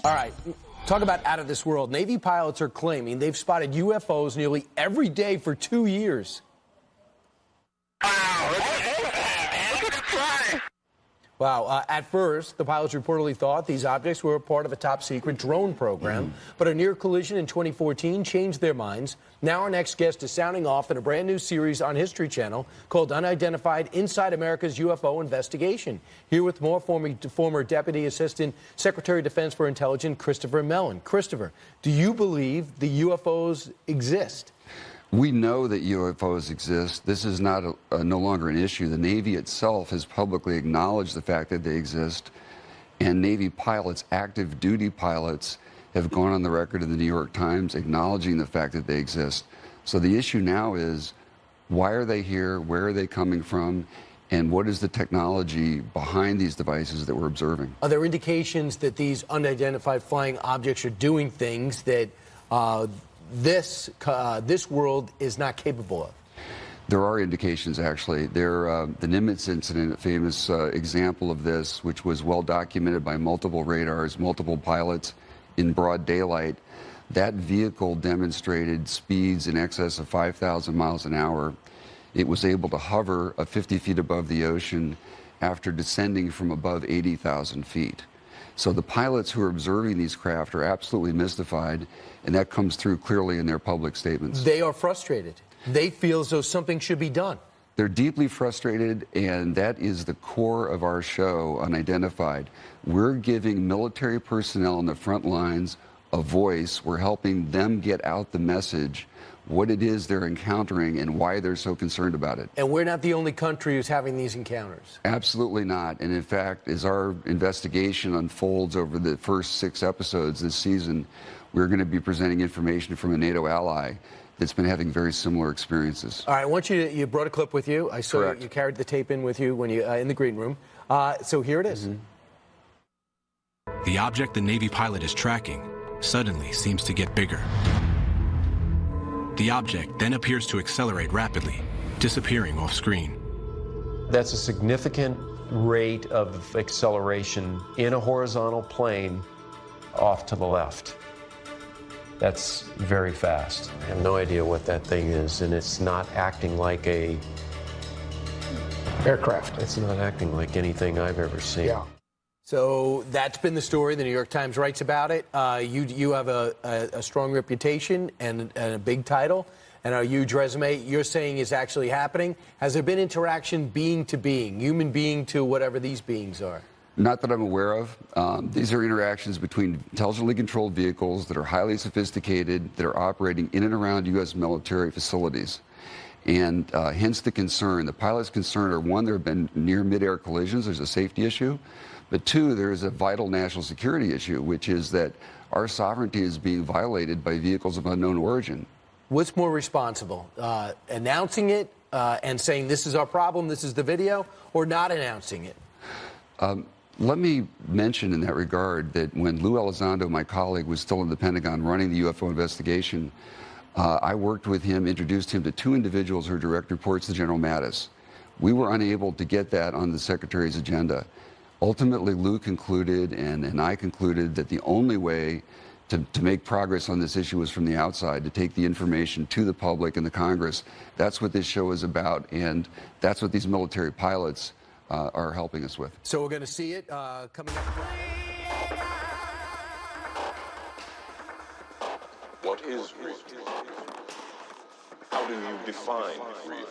All right, talk about out of this world. Navy pilots are claiming they've spotted UFOs nearly every day for 2 years. Wow. At first, the pilots reportedly thought these objects were a part of a top-secret drone program, but a near collision in 2014 changed their minds. Now our next guest is sounding off in a brand-new series on History Channel called Unidentified Inside America's UFO Investigation. Here with more, former Deputy Assistant Secretary of Defense for Intelligence, Christopher Mellon. Christopher, do you believe the UFOs exist? We know that UFOs exist. This is not no longer an issue. The Navy itself has publicly acknowledged the fact that they exist, and Navy pilots, active duty pilots, have gone on the record in the New York Times acknowledging the fact that they exist. So the issue now is, why are they here? Where are they coming from? And what is the technology behind these devices that we're observing? Are there indications that these unidentified flying objects are doing things that this world is not capable of? There are indications, actually. The Nimitz incident, a famous example of this, which was well documented by multiple radars, multiple pilots in broad daylight. That vehicle demonstrated speeds in excess of 5,000 miles an hour. It was able to hover 50 feet above the ocean after descending from above 80,000 feet. So the pilots who are observing these craft are absolutely mystified, and that comes through clearly in their public statements. They are frustrated. They feel as though something should be done. They're deeply frustrated, and that is the core of our show, Unidentified. We're giving military personnel on the front lines a voice. We're helping them get out the message, what it is they're encountering and why they're so concerned about it. And we're not the only country who's having these encounters. Absolutely not. And in fact, as our investigation unfolds over the first 6 episodes this season, we're going to be presenting information from a NATO ally that's been having very similar experiences. All right, I want you brought a clip with you. I saw Correct. you carried the tape in with you when you in the green room. So here it is. The object the Navy pilot is tracking suddenly seems to get bigger. The object then appears to accelerate rapidly, disappearing off screen. That's a significant rate of acceleration in a horizontal plane off to the left. That's very fast. I have no idea what that thing is, and it's not acting like a aircraft. It's not acting like anything I've ever seen. Yeah. So that's been the story. The New York Times writes about it. You have a strong reputation and a big title and a huge resume. You're saying is actually happening. Has there been interaction being to being, human being to whatever these beings are? Not that I'm aware of. These are interactions between intelligently controlled vehicles that are highly sophisticated, that are operating in and around U.S. military facilities. And hence the concern. The pilot's concern are, one, there have been near mid-air collisions. There's a safety issue. But two, there is a vital national security issue, which is that our sovereignty is being violated by vehicles of unknown origin. What's more responsible, announcing it and saying this is our problem, this is the video, or not announcing it? Let me mention in that regard that when Lou Elizondo, my colleague, was still in the Pentagon running the UFO investigation, I worked with him, introduced him to 2 individuals who are direct reports to General Mattis. We were unable to get that on the Secretary's agenda. Ultimately, Lou concluded and I concluded that the only way to make progress on this issue was from the outside, to take the information to the public and the Congress. That's what this show is about, and that's what these military pilots are helping us with. So we're going to see it coming up. What is real? How do you define real?